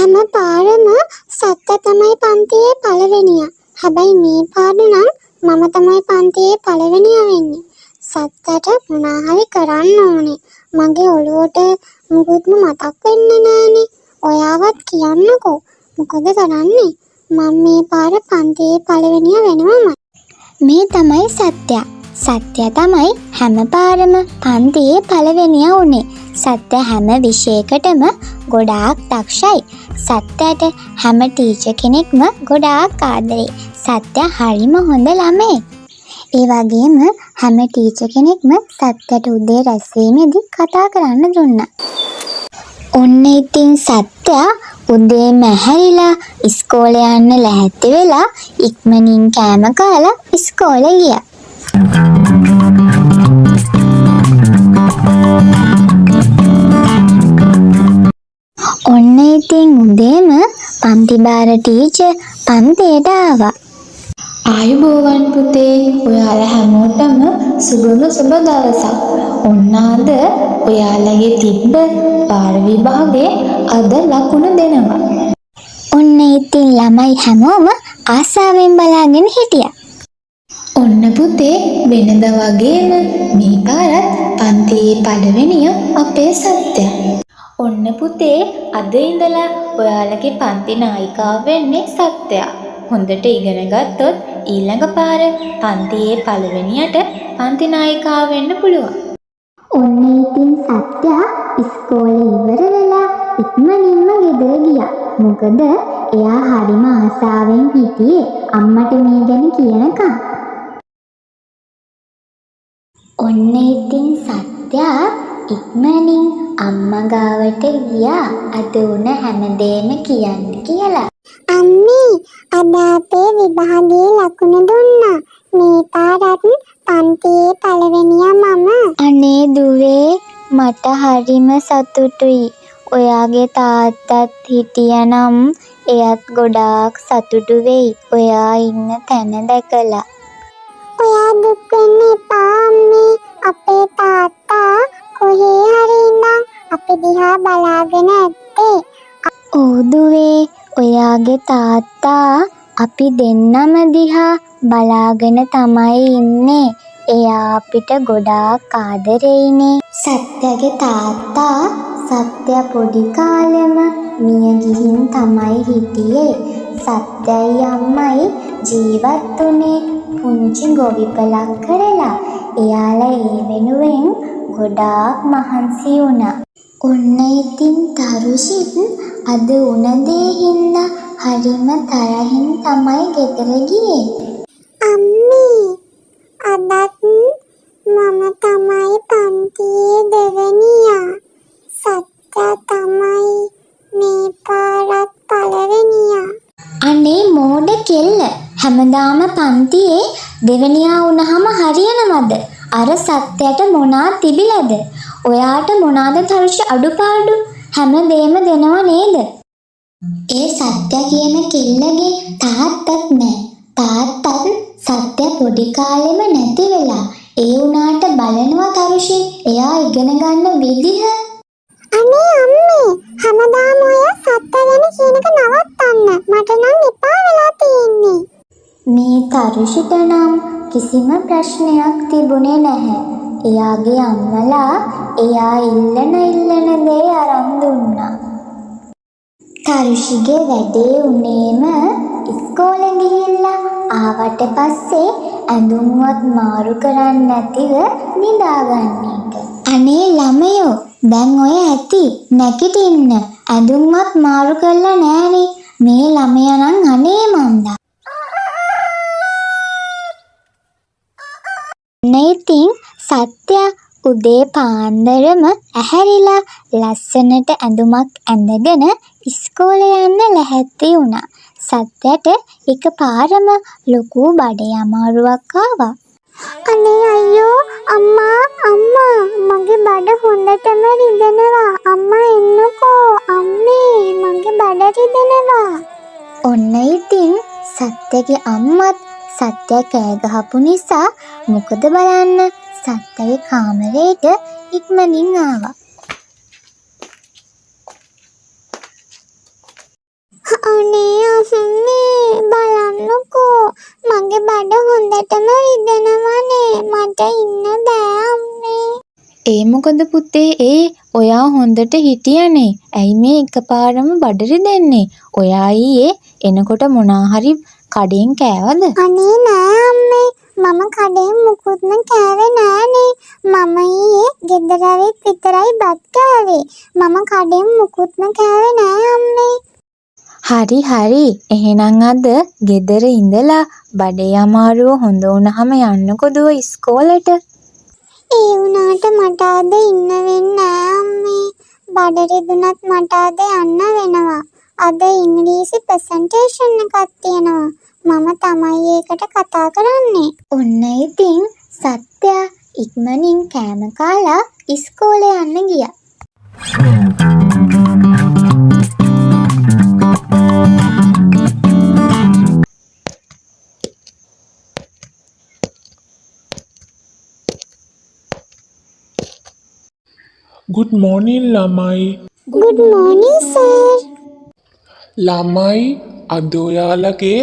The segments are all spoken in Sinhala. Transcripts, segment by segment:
හැම පාරම සත්‍ය තමයි පන්තියේ පළවෙනියා. හැබැයි මේ පාර නම් මම තමයි පන්තියේ පළවෙනියා වෙන්නේ. සත්‍යට මොනා හරි කරන්න ඕනේ. මගේ ඔළුවට මුකුත්ම මතක් වෙන්නේ නෑනේ. ඔයාවත් කියන්නකෝ. මොකද කරන්නේ? මම මේ පාර පන්තියේ පළවෙනියා වෙනවමයි. මේ තමයි සත්‍ය. සත්‍ය තමයි හැම පාරම පන්තියේ පළවෙනියා උනේ. සත්‍ය හැම විෂයකටම ගොඩාක් දක්ෂයි. සත්‍යට හැම ටීචර් කෙනෙක්ම ගොඩාක් ආදරේ. සත්‍ය හරිම හොඳ ළමයෙක්. ඒ වගේම හැම ටීචර් කෙනෙක්ම සත්‍යට උදේ රැස්වීමේදී කතා කරන්න දුන්නා. ඔන්න ඉතින් සත්‍ය උදේම ඇහැරිලා ඉස්කෝලේ යන්න ලෑස්ති වෙලා ඉක්මනින් කෑම කාලා ඉස්කෝලේ ගියා. ඔන්න ඉතින් උදේම පන්ති බාර ටීචර් පන්තියට ආවා. ආයුබෝවන් පුතේ, ඔයාලා හැමෝටම සුබම සුබ දවසක්. ඔන්න අද ඔයාලගේ තිබ්බ පාර විභාගේ අද ලකුණු දෙනවා. ඔන්න ඉතින් ළමයි හැමෝම ආසාවෙන් බලාගෙන හිටියා. ඔන්න පුතේ, වෙනද වගේම මේ පාරත් පන්තියේ පළවෙනිය අපේ සත්‍ය. ඔන්න පුතේ, අද ඉඳලා ඔයාලගේ පන්ති නායිකාව වෙන්නේ සත්‍ය. හොඳට ඉගෙන ගත්තොත් ඊළඟ පාර පන්තියේ පළවෙනියට පන්ති නායිකාව වෙන්න පුළුවන්. ඔන්න ඉතින් සත්‍ය ඉස්කෝලේ ඉවර වෙලා ඉක්මනින්ම ගෙදර ගියා. මොකද එයා හරිම ආසාවෙන් හිටියේ අම්මට මේ ගැන කියනකම්. ඔන්න ඉතින් සත්‍ය ඉක්මනින් අම්මා ගාවට ගියා අද උන හැමදේම කියන්න කියලා. අම්මේ, අද අපේ විභාගයේ ලකුණු දුන්නා. මේ පාරත් පන්තියේ පළවෙනියා මම. අනේ දුවේ, මට හරිම සතුටුයි. ඔයාගේ තාත්තත් හිටියනම් එයත් ගොඩාක් සතුටු වෙයි ඔයා ඉන්න තැන දැකලා. ඔයා දුක් වෙන්න එපා අම්මේ. අපේ තාත්තා කොහේ හරි ඉඳන් අපි දිහා බලාගෙන ඇත්තේ. ඔව් දුවේ, ඔයාගේ තාත්තා අපි දෙන්නම දිහා බලාගෙන තමයි ඉන්නේ. එයා අපිට ගොඩාක් ආදරෙයිනේ. සත්‍යගේ තාත්තා සත්‍ය පොඩි කාලෙම මිය ගිහින් තමයි හිටියේ. සත්‍යයි අම්මයි ජීවත් වුණේ පුංචි ගොවිපලක් කරලා. එයාලා ඒ වෙනුවෙන් ගොඩාක් මහන්සි වුණා. ඔන්න ඉතින් තරුෂිත් අද උන දේ හින්දා හරිම තරහින් තමයි ගෙදර ගියේ. අම්මේ, අදත් මම තමයි පන්තියේ දෙවෙනියා. සත්‍ය තමයි මේ පාරත් පළවෙනියා. අනේ මෝඩ කෙල්ල, හැමදාම පන්තියේ දෙවෙනියා වුණාම හරියනවද? අර සත්‍යයට මොනා තිබිලද? ඔයාට මොනාද තරුෂි අඩුපාඩු? හැමදේම දෙනව නේද? ඒ සත්‍ය කියන කෙල්ලගේ තාත්තත් නෑ. තාත්තත් සත්‍ය පොඩි කාලෙම නැති වෙලා. ඒ උනාට බලනවා තරුෂි එයා ඉගෙන ගන්න විදිහ. අනේ අම්මේ, හැමදාම ඔය සත්‍ය ගැන කියන එක නවත්තන්න. මට නම් එපා වෙලා තියෙන්නේ. මේ තරුෂිට නම් කිසිම ප්‍රශ්නයක් තිබුණේ නැහැ. එයාගේ අම්මලා එයා ඉල්ලන දේ අරන් දුන්නා. තරුෂිගේ වැඩේ උනේම ඉස්කෝලේ ගිහිල්ලා ආවට පස්සේ ඇඳුම්වත් මාරු කරන්නේ නැතිව නිදාගන්න එක. අනේ ළමයෝ, දැන් ඔය ඇති නැගිටින්න. ඇඳුම්වත් මාරු කරලා නෑනේ. මේ ළමයා නම් අනේ මන්දා. ඉතින් සත්‍ය උදේ පාන්දරම ඇහැරිලා ලස්සනට ඇඳුමක් ඇඳගෙන ඉස්කෝලේ යන්න ලැහැත්ති වුණා. සත්‍යට එකපාරම ලොකු බඩේ අමාරුවක් ආවා. අනේ අයියෝ අම්මා මගේ බඩ හොඳටම රිදෙනවා. අම්මා එන්නකෝ. අම්මේ, මගේ බඩ රිදෙනවා. ඔන්න ඉතින් සත්‍යගේ අම්මත් සත්‍ය කෑ ගහපු නිසා මොකද බලන්න, සත්‍යගේ කාමරේට ඉක්මනින් ආවා. හොඳටම රිදෙනවනේ. මට ඉන්න බෑ අම්මේ. ඒ මොකද පුතේ ඔයා හොඳට හිටියනේ. ඇයි මේ එකපාරම බඩ රිදෙන්නේ? ඔයා ඊයේ එනකොට මොනා හරි කඩෙන් කෑවද? අනේ නෑ අම්මේ. මම කඩෙන් මුකුත්ම කෑවේ නෑනේ. මම ඊයේ ගෙදර ඇවිත් විතරයි බත් කෑවේ. මම කඩෙන් මුකුත්ම කෑවේ නෑ අම්මේ. හරි. එහෙනම් අද ගෙදර ඉඳලා බඩේ අමාරුව හොඳ වුණාම යන්නකෝ දුව ඉස්කෝලේට. ඒ වුණාට මට අද ඉන්න වෙන්නේ නෑ අම්මේ. බඩ රිදුනත් මට අද යන්න වෙනවා. අද ඉංග්‍රීසි ප්‍රසන්ටේෂන් එකක් තියෙනවා. මම තමයි ඒකට කතා කරන්නේ. ඔන්න ඉතින් සත්‍යා ඉක්මනින් කෑම කාලා ඉස්කෝලේ යන්න ගියා. Good morning ළමයි. Good morning sir. ළමයි අද ඔයාලගේ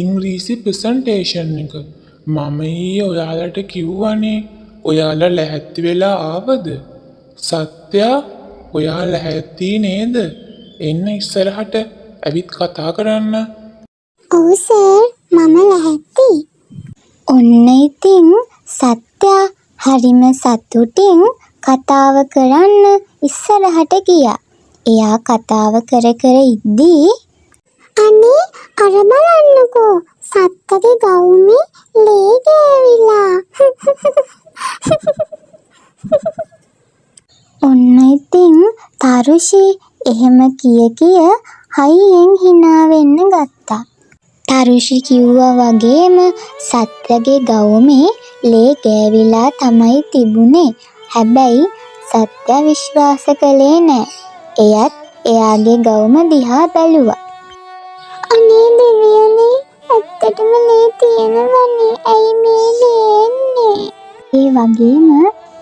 ඉංග්‍රීසි ප්‍රසන්ටේෂන් එක. මම ඊයේ ඔයාලට කිව්වනේ. ඔයාලා ලැහැත්ති වෙලා ආවද? සත්‍යා ඔයා ලැහැත්ති නේද? එන්න ඉස්සරහට ඇවිත් කතා කරන්න. ඔව් සර් මම ලැහැත්ති. ඔන්න ඉතින් සත්‍යා හරිම සතුටින් කතාව කරන්න ඉස්සරහට ගියා. එයා කතාව කර ඉද්දී අනේ අර බලන්නකෝ සත්තගේ ගවුමේ ලේ ගෑවිලා. ඔන්න ඉතින් තරුෂි එහෙම කිය හයියෙන් hina වෙන්න ගත්තා. තරුෂි කිව්වා වගේම සත්‍යගේ ගවුමේ ලේ ගෑවිලා තමයි තිබුණේ. හැබැයි සත්‍ය විශ්වාස කළේ නෑ. එයත් එයාගේ ගවුම දිහා බැලුවා. අනේ දෙවියනේ ඇත්තටම ලේ තියෙනවනේ. ඇයි මේ ලේ එන්නේ? ඒ වගේම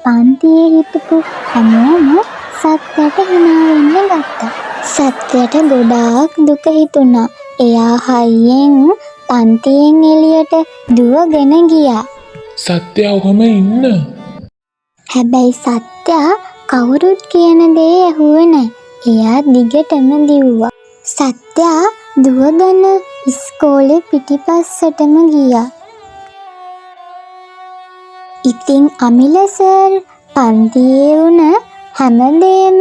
පන්තියේ හිටපු හැමෝම සත්‍යයට hina වෙන්න ගත්තා. සත්‍යයට ගොඩාක් දුක හිතුණා. එයා හයියෙන් පන්තියෙන් එළියට දුවගෙන ගියා. සත්‍ය ඔහොම ඉන්න. හැබැයි සත්‍යා කවුරුත් කියන දේ ඇහුවේ නැහැ. එයා දිගටම දිව්වා. සත්‍යා දුවගෙන ඉස්කෝලේ පිටිපස්සටම ගියා. ඉතින් අමිල සර් පන්තියේ වුණ හැමදේම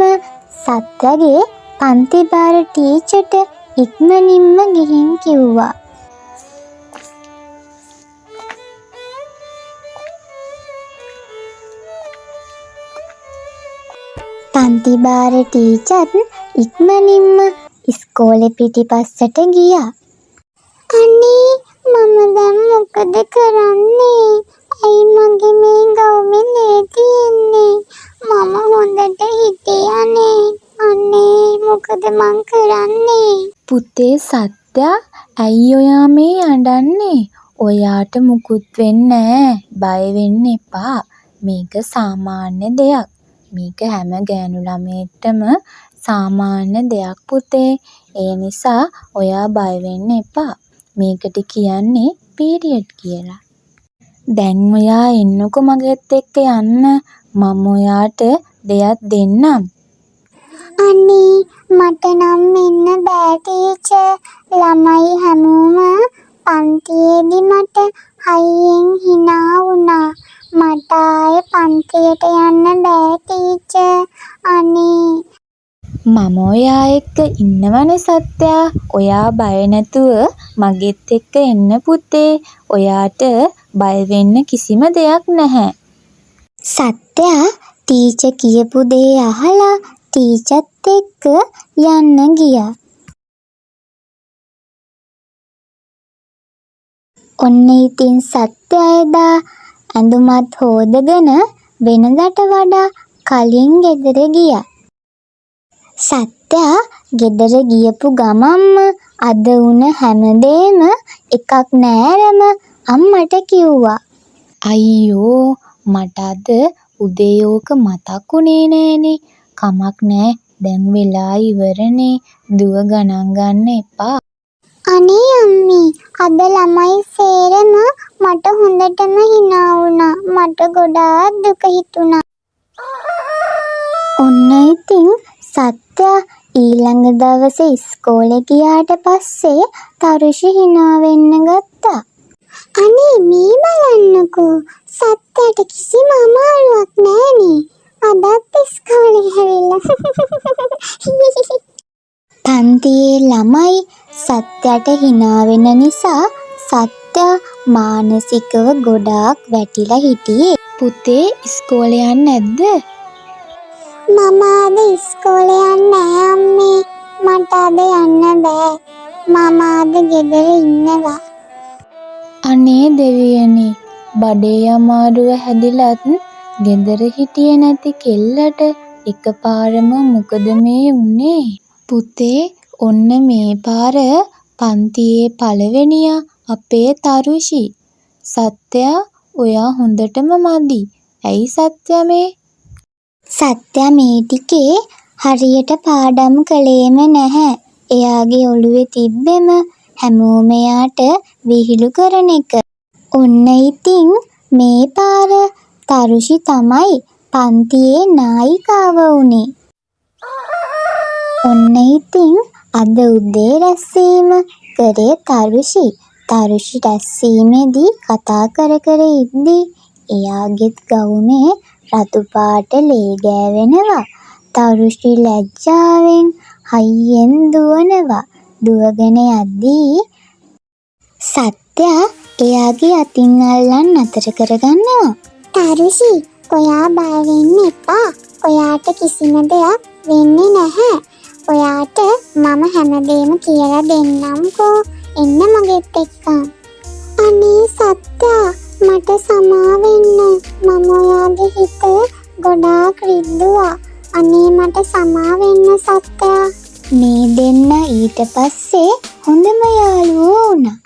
සත්‍යගේ පන්ති බාර ටීචර්ට ඉක්මනින්ම ගිහින් කිව්වා. පන්ති බාර ටීචර් ඉක්මනින්ම ඉස්කෝලේ පිටිපස්සට ගියා. අනේ මම දැන් මොකද කරන්නේ? ඇයි මගේ මේ ගවුමේ ලේ තියෙන්නේ? මම හොඳට හිටියානේ. අනේ මොකද මං කරන්නේ? පුතේ සත්‍යා ඇයි ඔයා මේ අඬන්නේ? ඔයාට මුකුත් වෙන්නේ නැහැ. බය වෙන්න එපා. මේක සාමාන්‍ය දෙයක්. මේක හැම ගෑනු ළමයෙක්ටම සාමාන්‍ය දෙයක් පුතේ. ඒ නිසා ඔයා බය වෙන්න එපා. මේකට කියන්නේ පීරියඩ් කියලා. දැන් ඔයා එන්නකො මගෙත් එක්ක යන්න. මම ඔයාට දෙයක් දෙන්නම්. අනේ මට නම් මෙන්න බෑ ටීචර්. ළමයි හැමෝම පන්තියේදී මට හයියෙන් hina වුණා. මට ආයේ පන්තියට යන්න බෑ ටීචර්. අනේ මම ඔයා එක්ක ඉන්නවනේ සත්‍යා. ඔයා බය නැතුව මගෙත් එක්ක එන්න පුතේ. ඔයාට බය වෙන්න කිසිම දෙයක් නැහැ. සත්‍යා ටීචර් කියපු දේ අහලා ටීචර්ත් එක්ක යන්න ගියා. ඔන්න ඉතින් සත්‍යා එදා ඇඳුමත් හොදගෙන වෙනදට වඩා කලින් ගෙදර ගියා. සත්‍යා ගෙදර ගියපු ගමම්ම අද වුණ හැමදේම එකක් නෑරම අම්මට කිව්වා. අයියෝ මට අද උදේ ඕක මතක් වුණේ නෑනේ. කමක් නෑ දැන් වෙලා ඉවරනේ. දුව ගණන් ගන්න එපා. අනේ අම්මේ අද ළමයි සේරම මට හොඳටම hina වුණා. මට ගොඩාක් දුක හිතුණා. ඔන්න ඉතින් සත්‍ය ඊළඟ දවසේ ඉස්කෝලේ ගියාට පස්සේ තරුෂි hina වෙන්න ගත්තා. අනේ මේ බලන්නකෝ සත්‍යයට කිසිම අමාරුවක් නෑනේ. අදත් ඉස්කෝලේ හැවිලා. පන්තියේ ළමයි සත්‍යයට hina වෙන නිසා සත්‍ය මානසිකව ගොඩාක් වැටිලා හිටියේ. පුතේ ඉස්කෝලේ යන්නේ නැද්ද? මම අද ඉස්කෝලේ යන්නේ නැහැ අම්මේ. මට අද යන්න බෑ. මම අද ගෙදර ඉන්නවා. අනේ දෙවියනේ බඩේ අමාරුව හැදිලත් ගෙදර හිටියේ නැති කෙල්ලට එකපාරම මොකද මේ වුනේ? පුතේ ඔන්න මේ පාර පන්තියේ පළවෙනියා අපේ තරුෂි. සත්‍යා ඔයා හොඳටම මදි. ඇයි සත්‍යා මේ? සත්‍ය මේ ටිකේ හරියට පාඩම් කළේම නැහැ. එයාගේ ඔළුවේ තිබ්බෙම හැමෝම එයාට විහිළු කරන එක. ඔන්න ඉතින් මේ පාර තරුෂි තමයි පන්තියේ නායිකාව වුනේ. ඔන්න ඉතින් අද උදේ රැස්වීම කරේ තරුෂි. තරුෂි රැස්වීමේදී කතා කර ඉද්දී එයාගෙත් ගවුමේ රතු පාට ලේ ගෑවෙනවා. තරුෂි ලැජ්ජාවෙන් හයියෙන් දුවනවා. දුවගෙන යද්දී සත්‍ය එයාගේ අතින් අල්ලන් නතර කරගන්නවා. තරුෂි ඔයා බය වෙන්න එපා. ඔයාට කිසිම දෙයක් වෙන්නේ නැහැ. ඔයාට මම හැමදේම කියලා දෙන්නම්කෝ. එන්න මගෙත් එක්ක. අනේ සත්‍ය මට සමා වෙන්න. මම ඔයාගේ හිත ගොඩාක් රිද්දුවා. අනේ මට සමා වෙන්න සත්‍ය. මේ දෙන්න ඊට පස්සේ හොඳම යාළුවෝ වුණා.